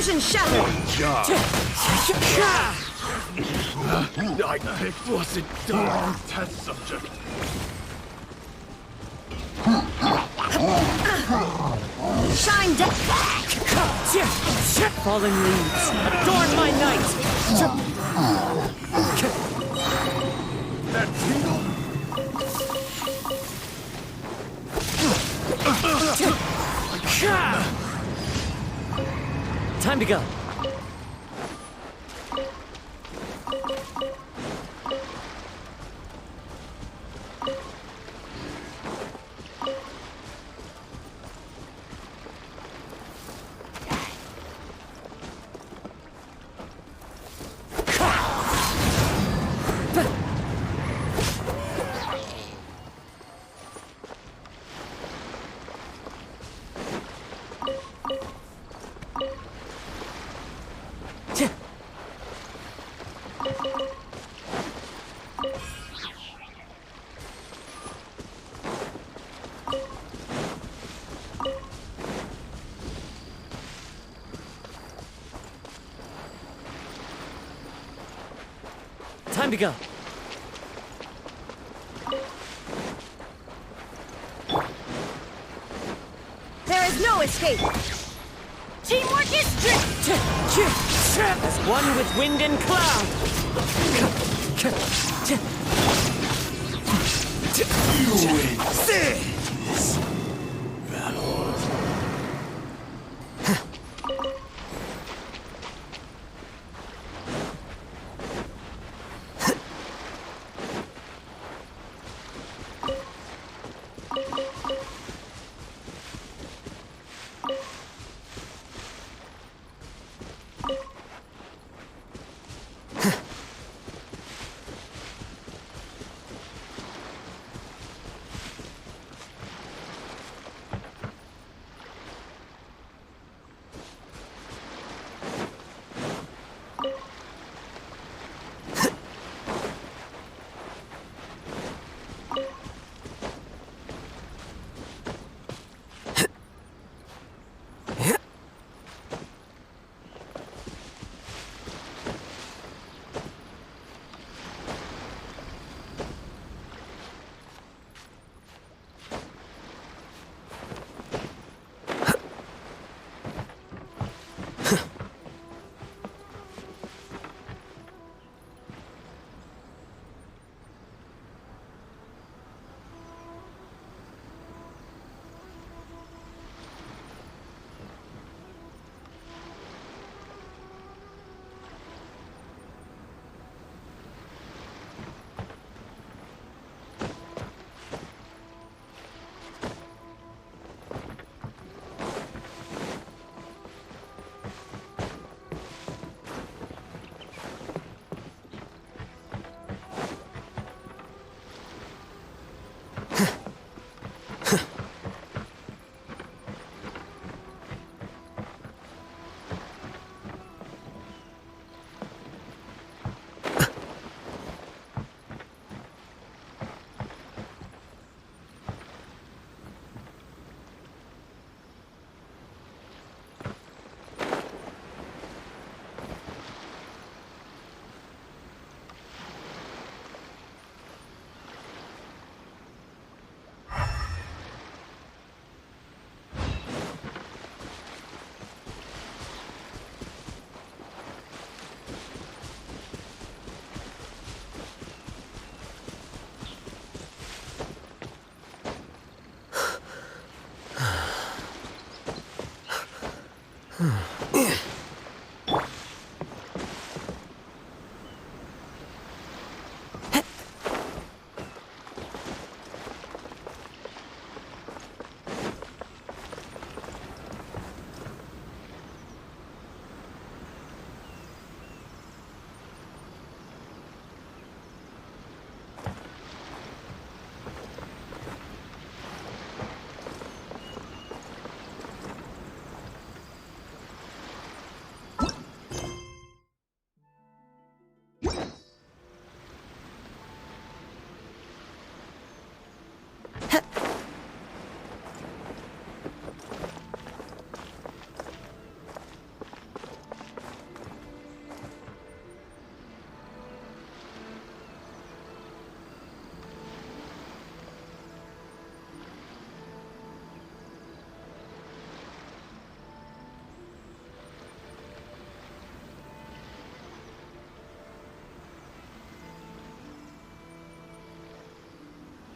Illusion shattered! I wasn't done. Test subject. Shine down! Fallen leaves, adorn my night! That tingle? Time to go. Time to go. There is no escape! Teamwork is As one with wind and cloud.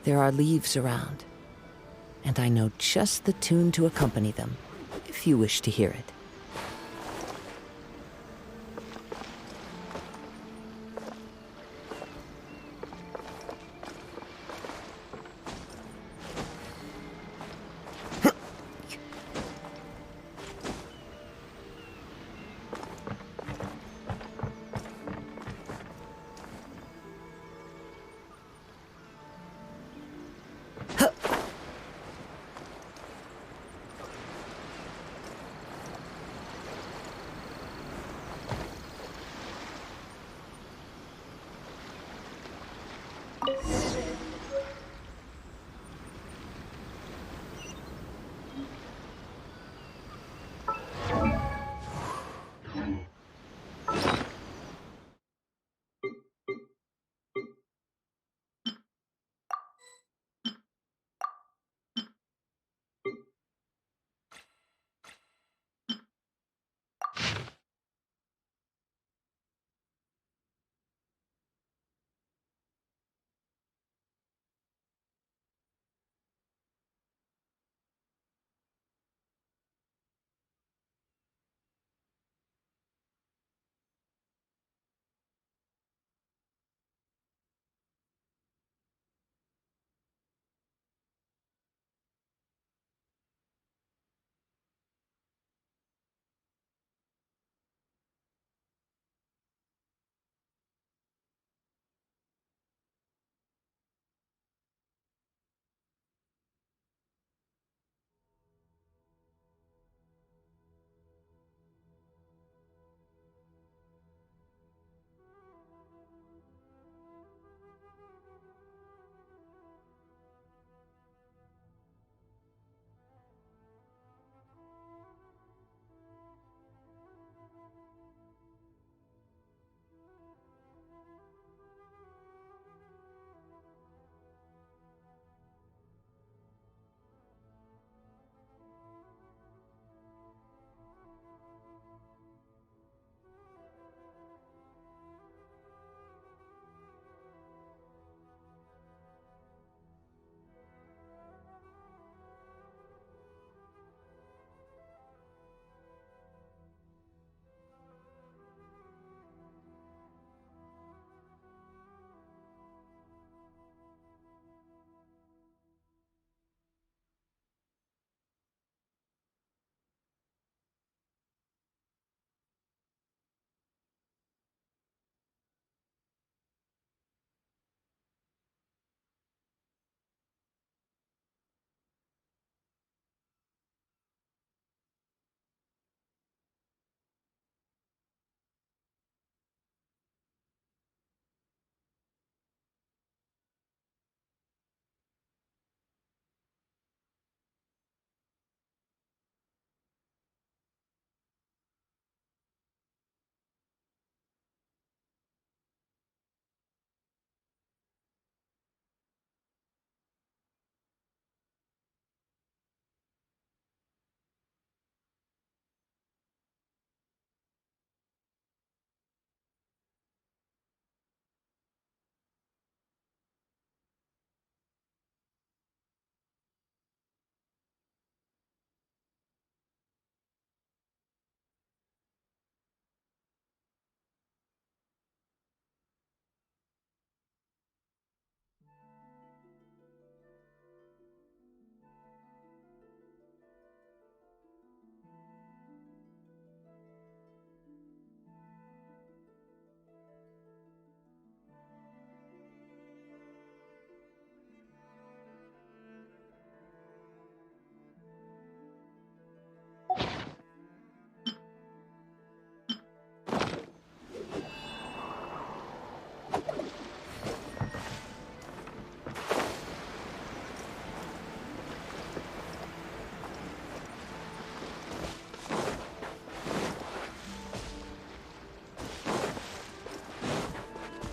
There are leaves around, and I know just the tune to accompany them, if you wish to hear it.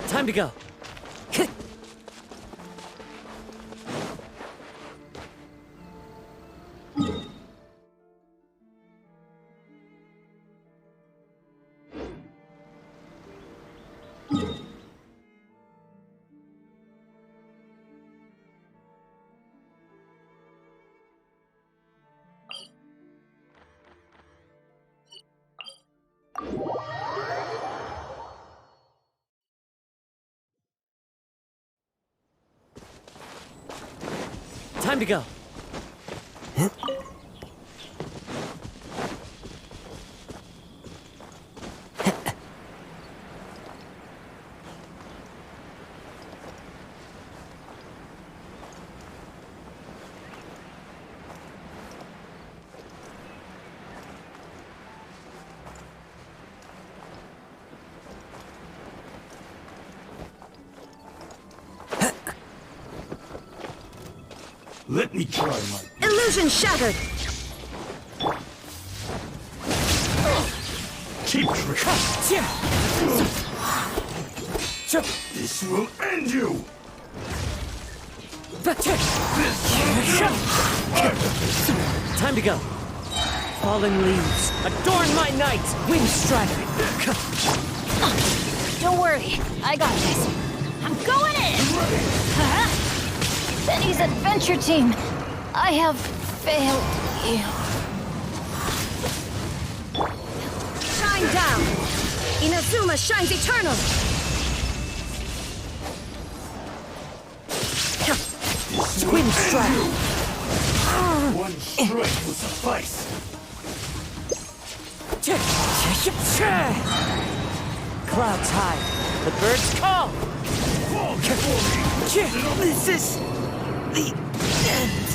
Time to go. Time to go. Let me try my... Illusion shattered! Cheap trick! This will end you! Time to go. Fallen leaves, adorn my night. Wind strider. Don't worry, I got this. I'm going in! Betty's adventure team, I have failed you. Shine down! Inazuma shines eternal! Wind strider. One strike will suffice! Clouds high, the birds call. Fall before me! This is the end.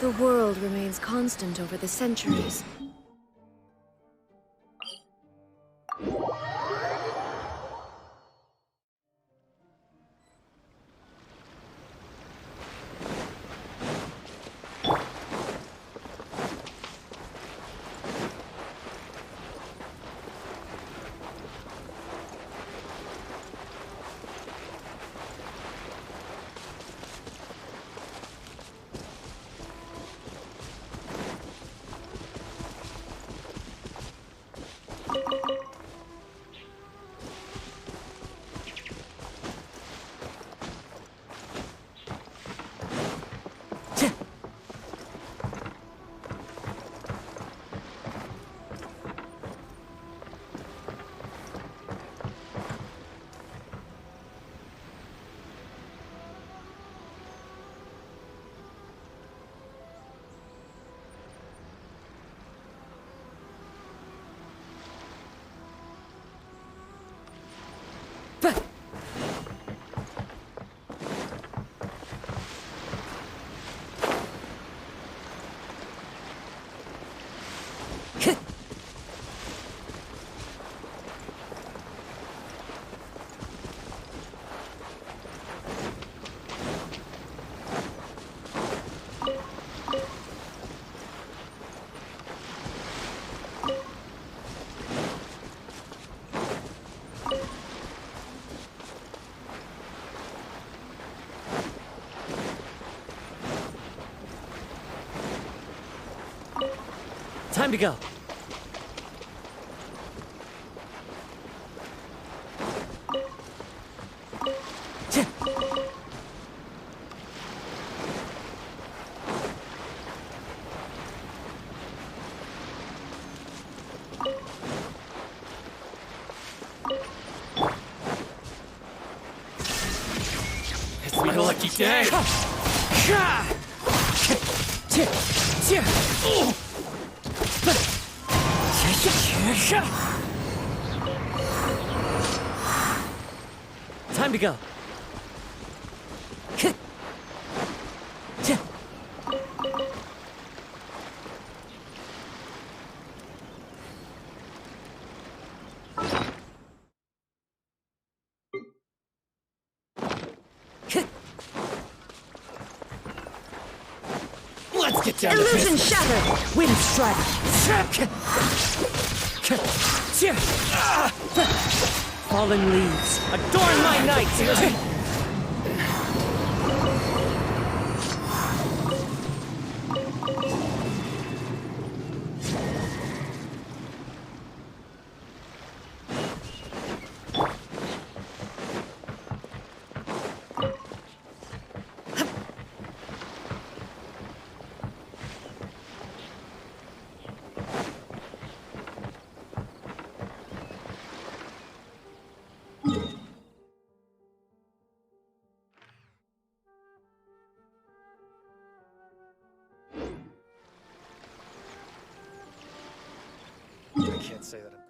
The world remains constant over the centuries. Time to go. It's my lucky day. Time to go. Let's get down to Illusion business. shattered! Wind strike. Fallen leaves, adorn my night! I can't say that I'm...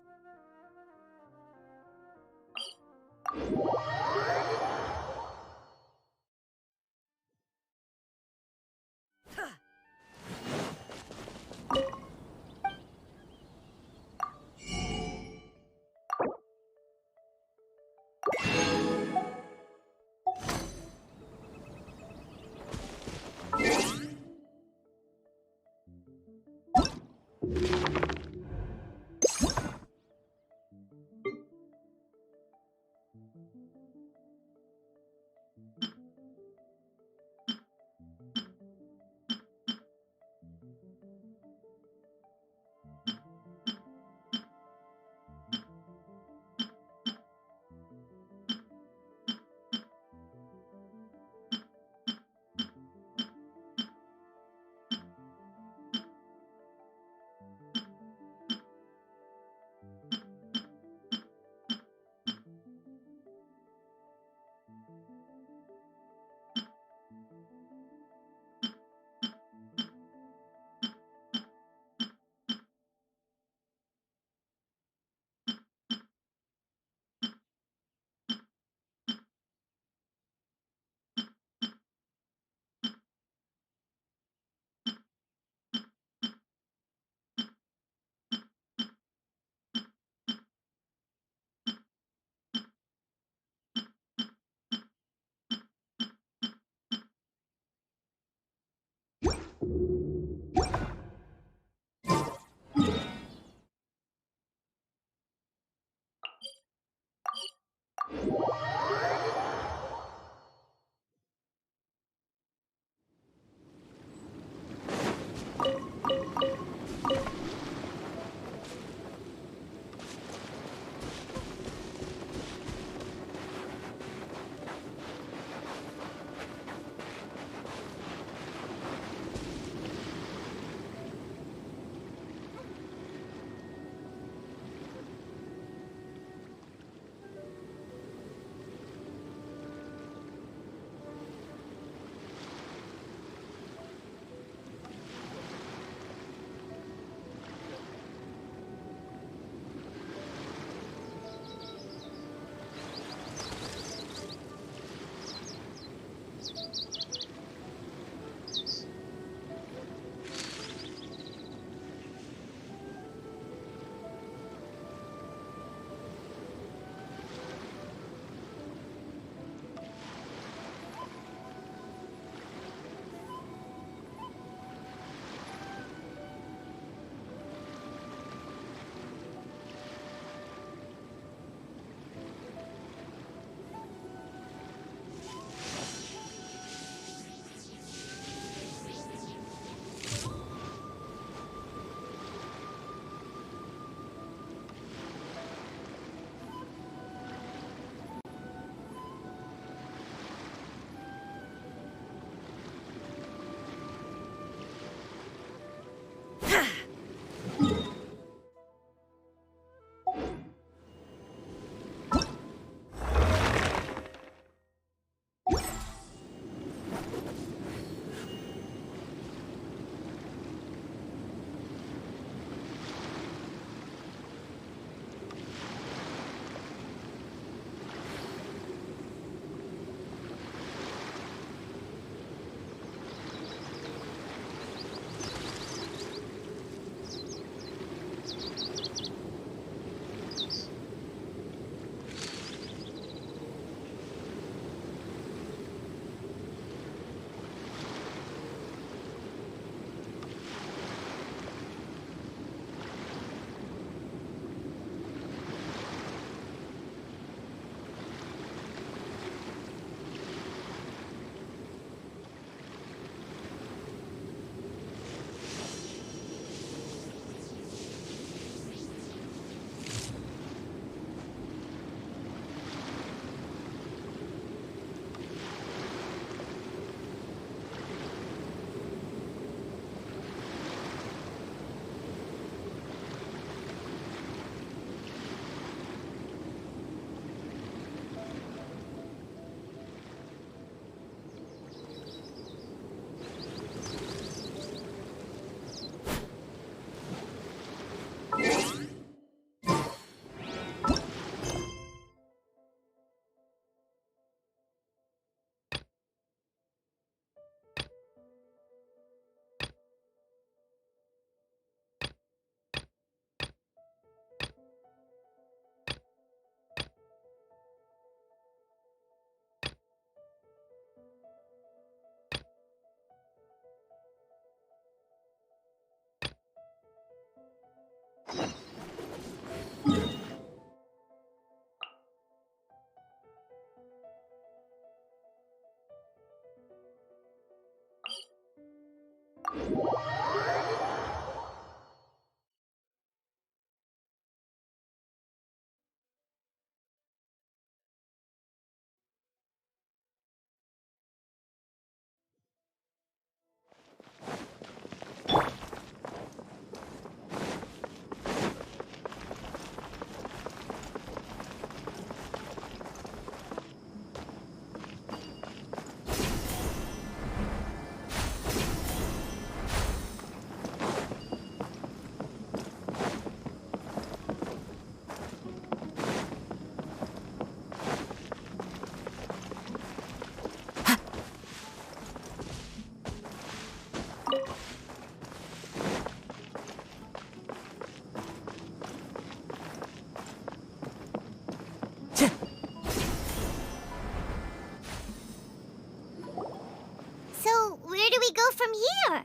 So, where do we go from here?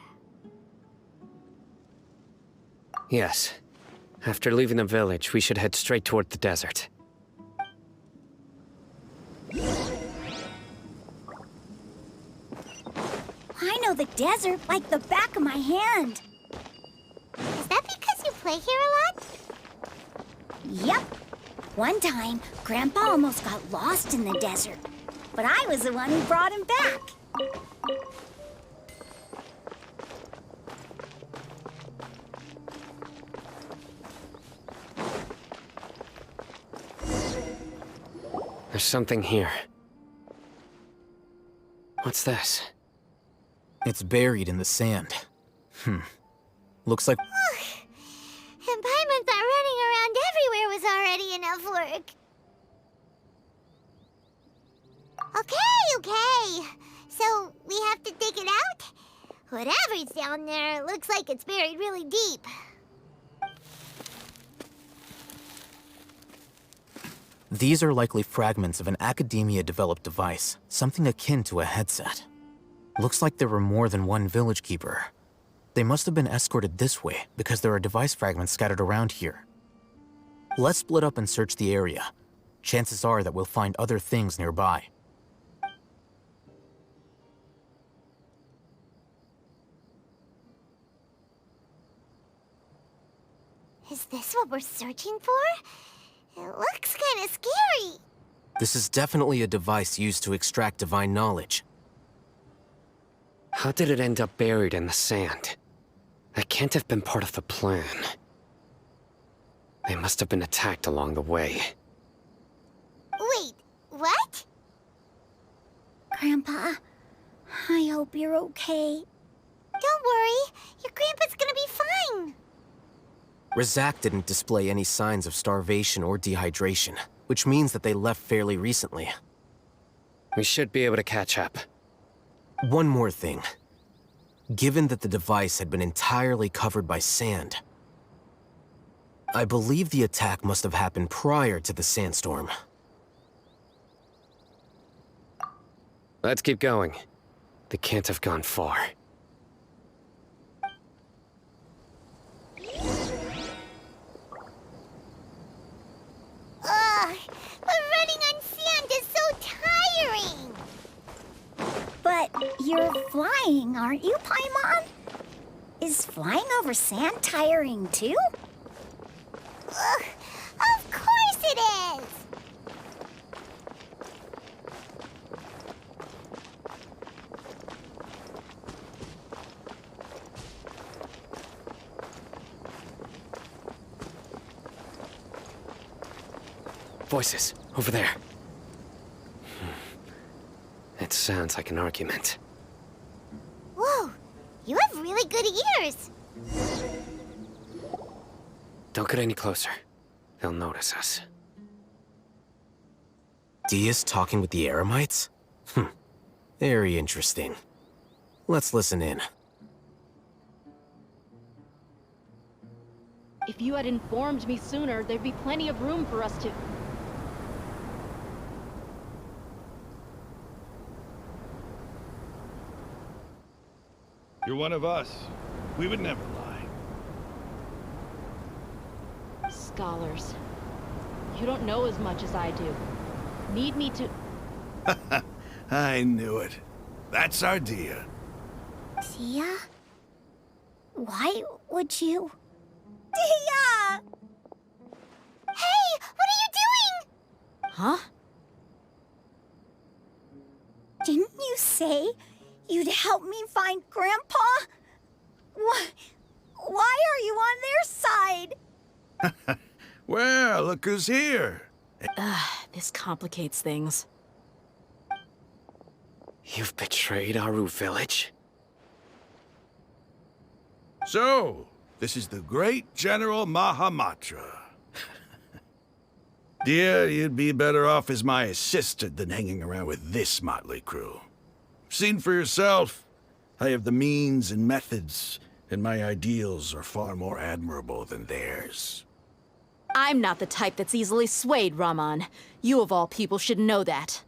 Yes. After leaving the village, we should head straight toward the desert. I know the desert like the back of my hand. Is that because you play here a lot? Yep. One time, Grandpa almost got lost in the desert, but I was the one who brought him back. There's something here. What's this? It's buried in the sand. Looks like... And Paimon thought running around everywhere was already enough work. Okay. So, we have to dig it out? Whatever's down there, it looks like it's buried really deep. These are likely fragments of an academia-developed device, something akin to a headset. Looks like there were more than one village keeper. They must have been escorted this way because there are device fragments scattered around here. Let's split up and search the area. Chances are that we'll find other things nearby. Is this what we're searching for? It looks kind of scary. This is definitely a device used to extract divine knowledge. How did it end up buried in the sand? That can't have been part of the plan. They must have been attacked along the way. Wait, what? Grandpa, I hope you're okay. Don't worry, your grandpa's gonna be fine. Razak didn't display any signs of starvation or dehydration, which means that they left fairly recently. We should be able to catch up. One more thing. Given that the device had been entirely covered by sand, I believe the attack must have happened prior to the sandstorm. Let's keep going. They can't have gone far. Ugh, but running on sand is so tiring. But you're flying, aren't you, Paimon? Is flying over sand tiring too? Ugh, of course it is! Voices, over there. It sounds like an argument. Whoa, you have really good ears. Don't get any closer. They'll notice us. Dia's talking with the Eremites? Very interesting. Let's listen in. If you had informed me sooner, there'd be plenty of room for us to... You're one of us. We would never lie. Scholars. You don't know as much as I do. Need me to... I knew it. That's our Dia. Dia? Why would you? Dia! Hey, what are you doing? Huh? Didn't you say you'd help me find Grandpa? Why are you on their side? Well, look who's here. This complicates things. You've betrayed Aru village? So, this is the great General Mahamatra. Dear, you'd be better off as my assistant than hanging around with this motley crew. Seen for yourself, I have the means and methods, and my ideals are far more admirable than theirs. I'm not the type that's easily swayed, Raman. You of all people should know that.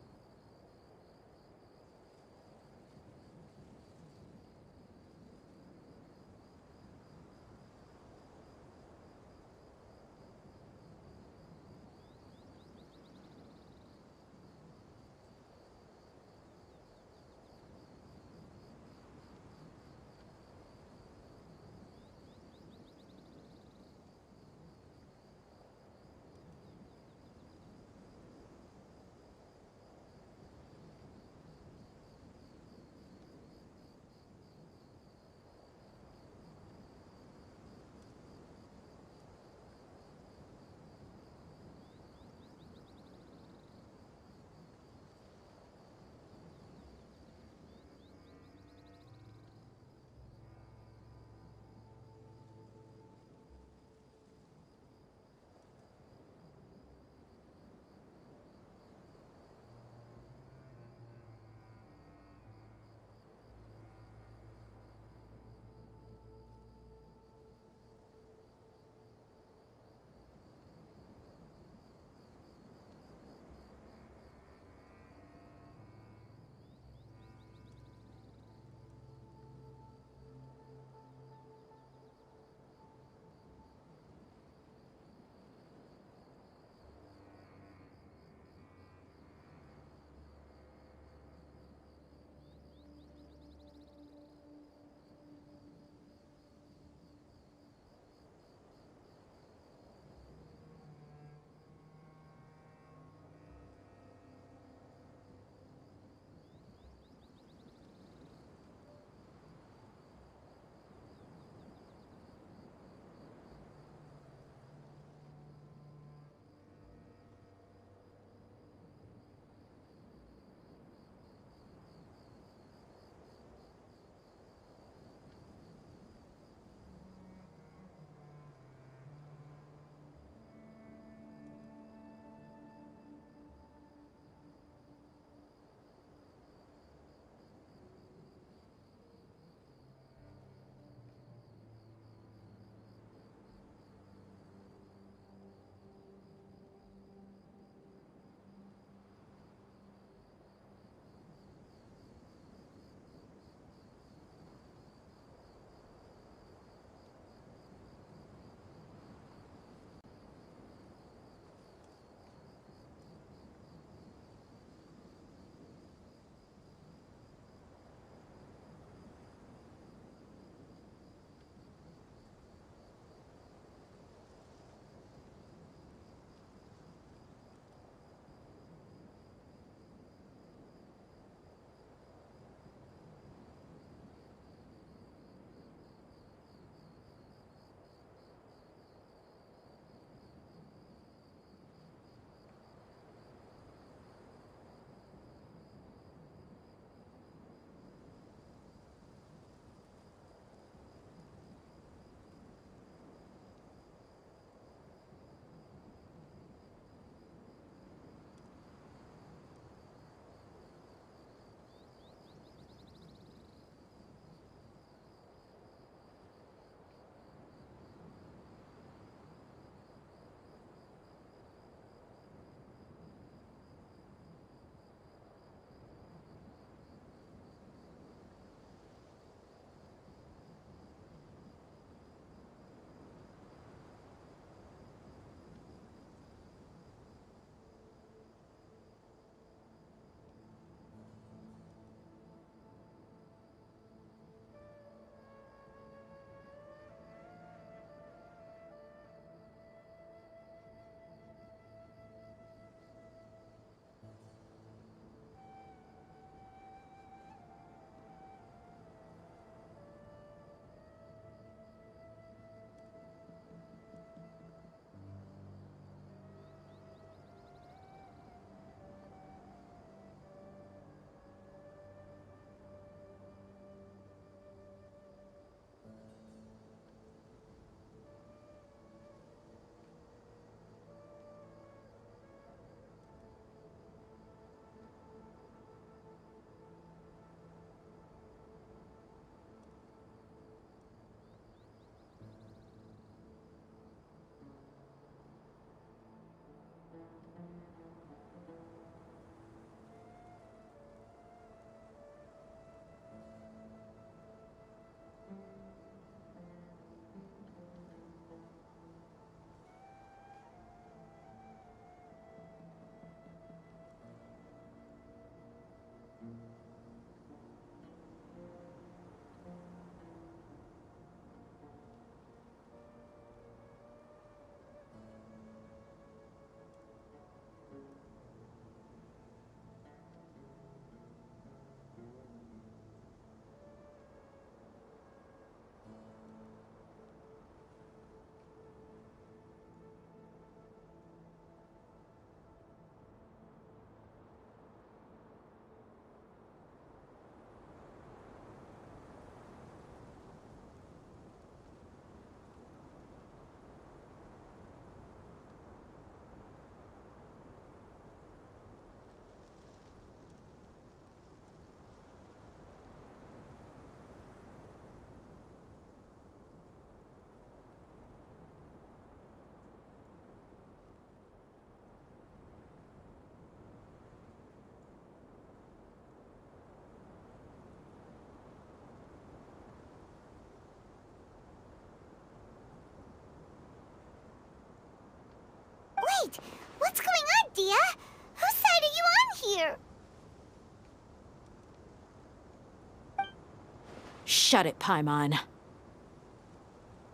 Shut it, Paimon.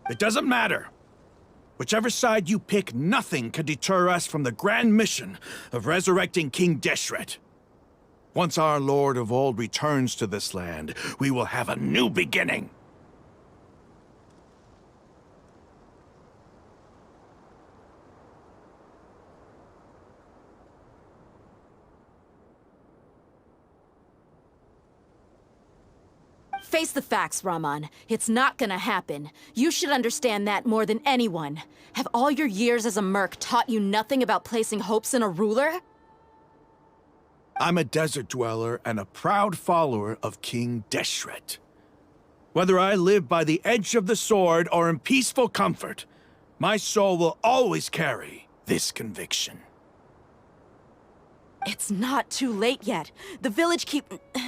It doesn't matter. Whichever side you pick, nothing can deter us from the grand mission of resurrecting King Deshret. Once our Lord of Old returns to this land, we will have a new beginning. Face the facts, Raman. It's not gonna happen. You should understand that more than anyone. Have all your years as a merc taught you nothing about placing hopes in a ruler? I'm a desert dweller and a proud follower of King Deshret. Whether I live by the edge of the sword or in peaceful comfort, my soul will always carry this conviction. It's not too late yet. The village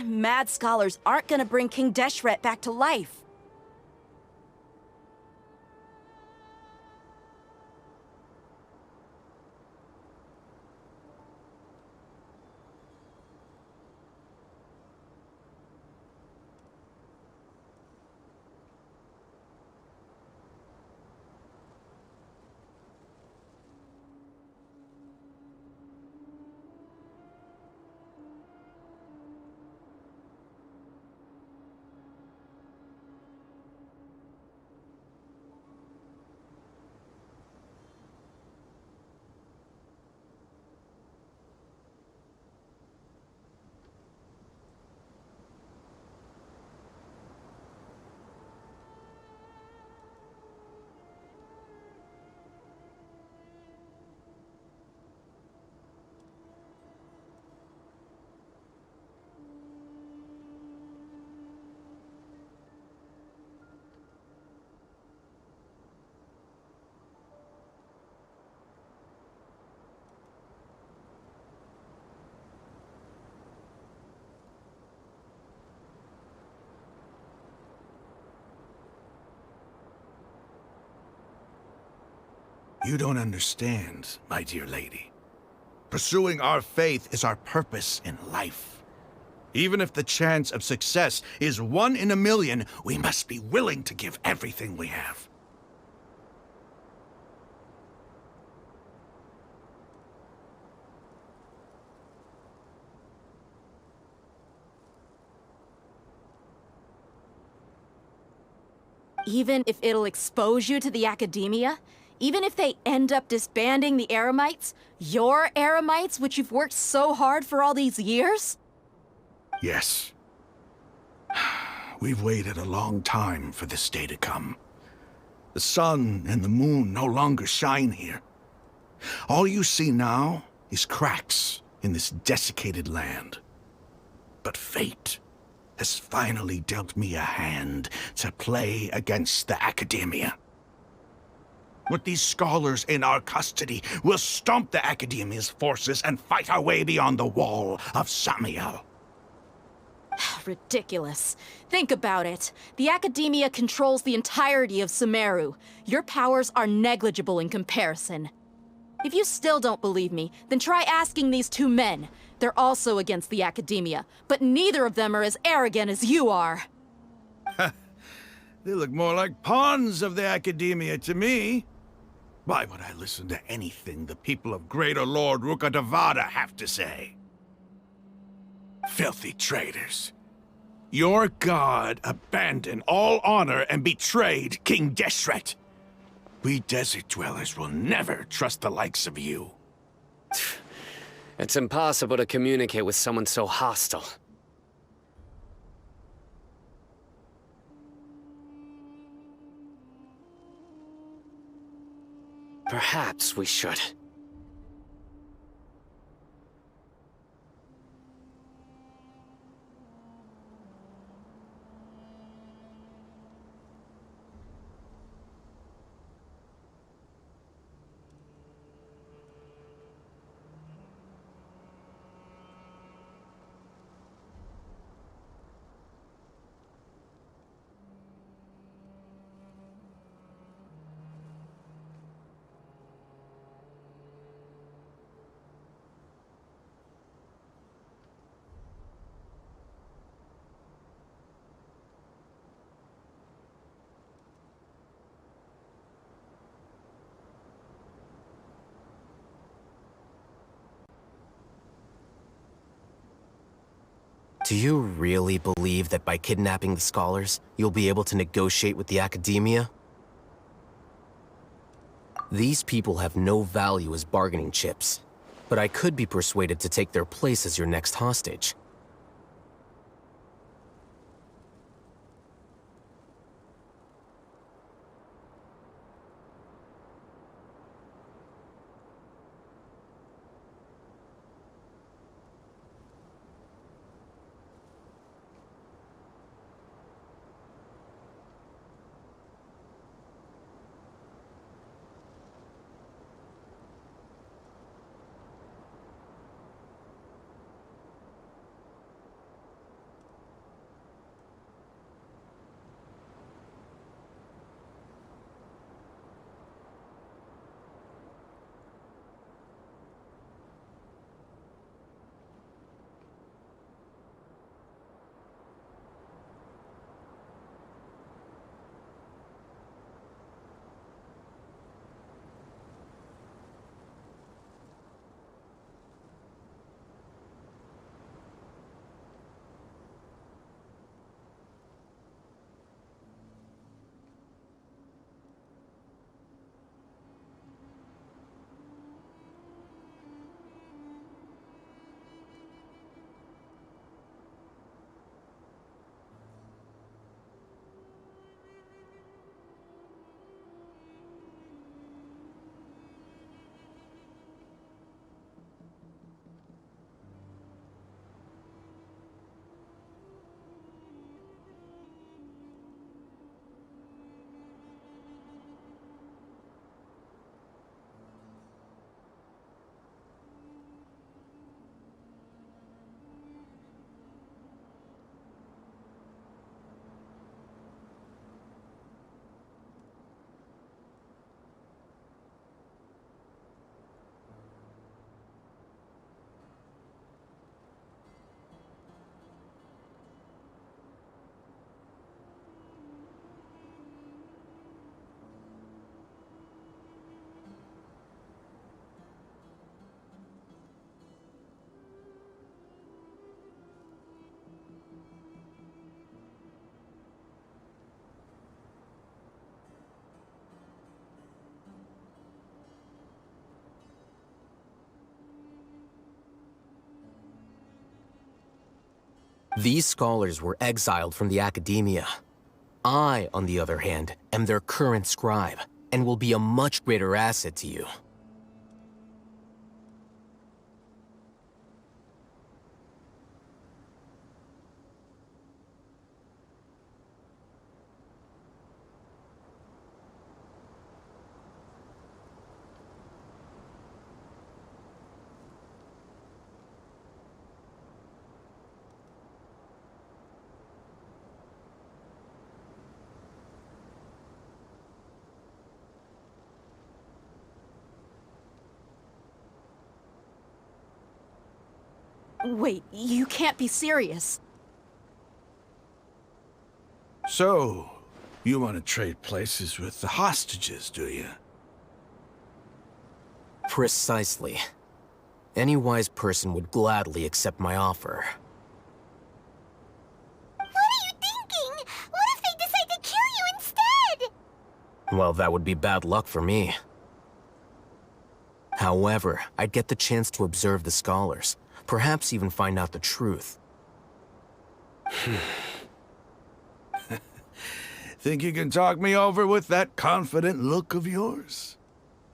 mad scholars aren't gonna bring King Deshret back to life. You don't understand, my dear lady. Pursuing our faith is our purpose in life. Even if the chance of success is 1 in a million, we must be willing to give everything we have. Even if it'll expose you to the academia? Even if they end up disbanding the Eremites? Your Eremites, which you've worked so hard for all these years? Yes. We've waited a long time for this day to come. The sun and the moon no longer shine here. All you see now is cracks in this desiccated land. But fate has finally dealt me a hand to play against the academia. With these scholars in our custody, we'll stomp the academia's forces and fight our way beyond the wall of Samiel. Ridiculous. Think about it. The academia controls the entirety of Sumeru. Your powers are negligible in comparison. If you still don't believe me, then try asking these 2 men. They're also against the academia, but neither of them are as arrogant as you are. They look more like pawns of the academia to me. Why would I listen to anything the people of Greater Lord Rukkhadevada have to say? Filthy traitors. Your god abandoned all honor and betrayed King Deshret. We desert dwellers will never trust the likes of you. It's impossible to communicate with someone so hostile. Perhaps we should. Do you really believe that by kidnapping the scholars, you'll be able to negotiate with the academia? These people have no value as bargaining chips, but I could be persuaded to take their place as your next hostage. These scholars were exiled from the academia. I, on the other hand, am their current scribe, and will be a much greater asset to you. Wait, you can't be serious. So, you want to trade places with the hostages, do you? Precisely. Any wise person would gladly accept my offer. What are you thinking? What if they decide to kill you instead? Well, that would be bad luck for me. However, I'd get the chance to observe the scholars, perhaps even find out the truth. Think you can talk me over with that confident look of yours?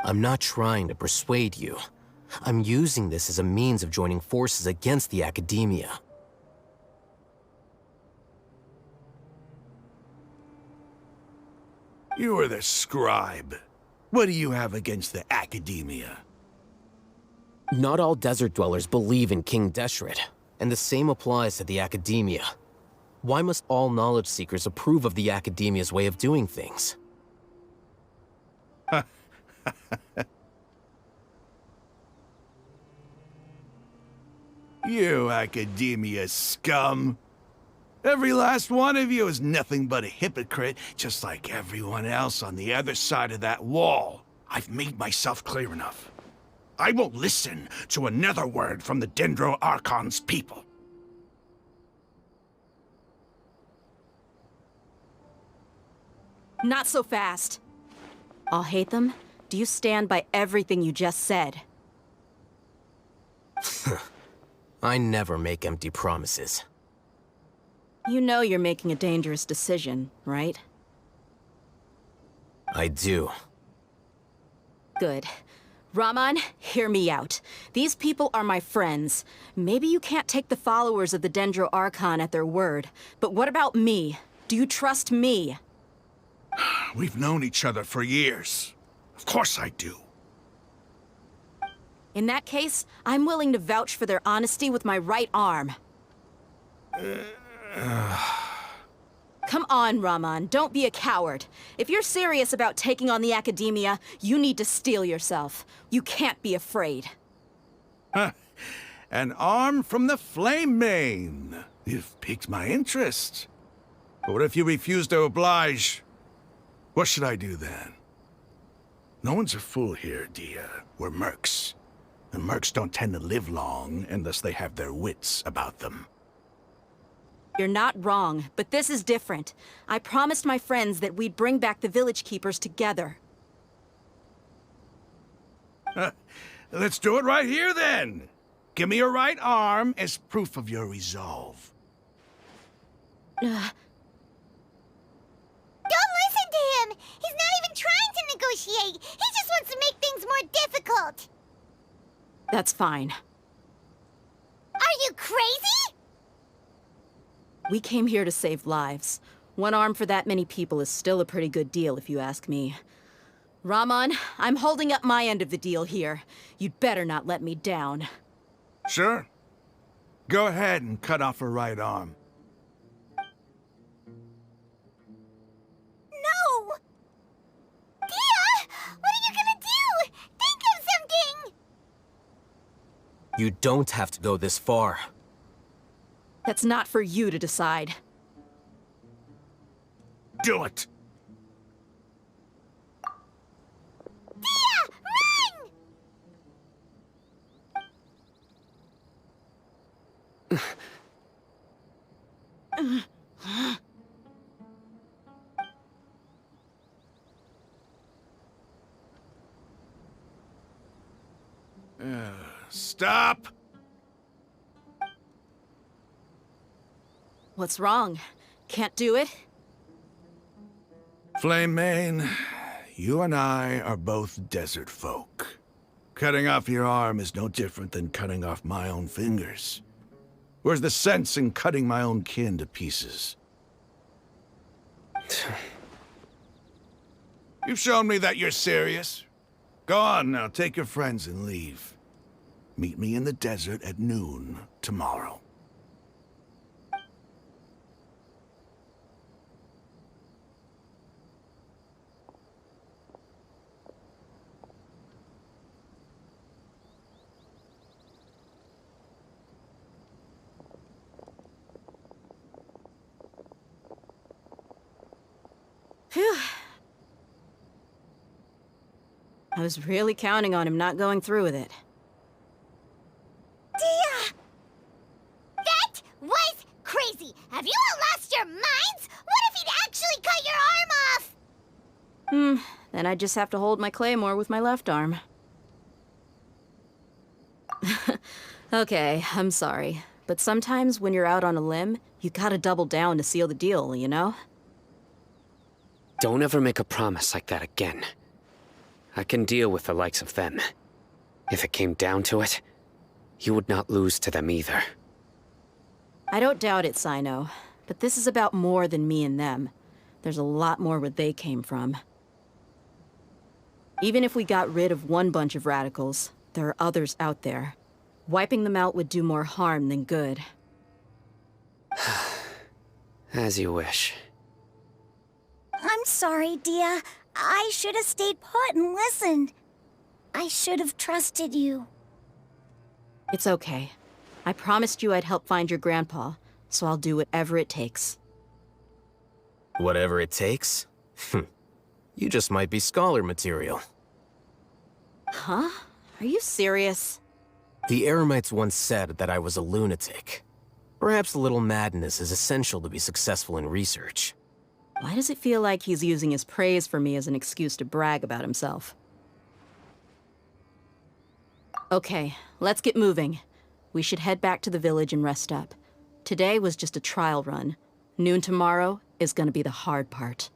I'm not trying to persuade you. I'm using this as a means of joining forces against the academia. You are the scribe. What do you have against the academia? Not all desert dwellers believe in King Deshret, and the same applies to the academia. Why must all knowledge seekers approve of the academia's way of doing things? You academia scum. Every last one of you is nothing but a hypocrite, just like everyone else on the other side of that wall. I've made myself clear enough. I won't listen to another word from the Dendro Archon's people. Not so fast. I'll hate them. Do you stand by everything you just said? I never make empty promises. You know you're making a dangerous decision, right? I do. Good. Rahman, hear me out. These people are my friends. Maybe you can't take the followers of the Dendro Archon at their word, but what about me? Do you trust me? We've known each other for years. Of course I do. In that case, I'm willing to vouch for their honesty with my right arm. Come on, Rahman, don't be a coward. If you're serious about taking on the Academia, you need to steel yourself. You can't be afraid. An arm from the Flame Mane. You've piqued my interest. But what if you refuse to oblige? What should I do then? No one's a fool here, Dia. We're mercs. And mercs don't tend to live long unless they have their wits about them. You're not wrong, but this is different. I promised my friends that we'd bring back the Village Keepers together. Let's do it right here, then. Give me your right arm as proof of your resolve. Don't listen to him! He's not even trying to negotiate! He just wants to make things more difficult! That's fine. Are you crazy? We came here to save lives. One arm for that many people is still a pretty good deal, if you ask me. Rahman, I'm holding up my end of the deal here. You'd better not let me down. Sure. Go ahead and cut off her right arm. No! Dia! What are you gonna do? Think of something! You don't have to go this far. That's not for you to decide. Do it! Dia! Run! Stop! What's wrong? Can't do it? Flame Mane, you and I are both desert folk. Cutting off your arm is no different than cutting off my own fingers. Where's the sense in cutting my own kin to pieces? You've shown me that you're serious. Go on now, take your friends and leave. Meet me in the desert at noon tomorrow. Phew. I was really counting on him not going through with it. Dia! That was crazy! Have you all lost your minds? What if he'd actually cut your arm off? Then I just have to hold my claymore with my left arm. Okay, I'm sorry. But sometimes when you're out on a limb, you gotta double down to seal the deal, you know? Don't ever make a promise like that again. I can deal with the likes of them. If it came down to it, you would not lose to them either. I don't doubt it, Sino. But this is about more than me and them. There's a lot more where they came from. Even if we got rid of one bunch of radicals, there are others out there. Wiping them out would do more harm than good. As you wish. I'm sorry, Dia. I should have stayed put and listened. I should have trusted you. It's okay. I promised you I'd help find your grandpa, so I'll do whatever it takes. Whatever it takes? You just might be scholar material. Huh? Are you serious? The Eremites once said that I was a lunatic. Perhaps a little madness is essential to be successful in research. Why does it feel like he's using his praise for me as an excuse to brag about himself? Okay, let's get moving. We should head back to the village and rest up. Today was just a trial run. Noon tomorrow is gonna be the hard part.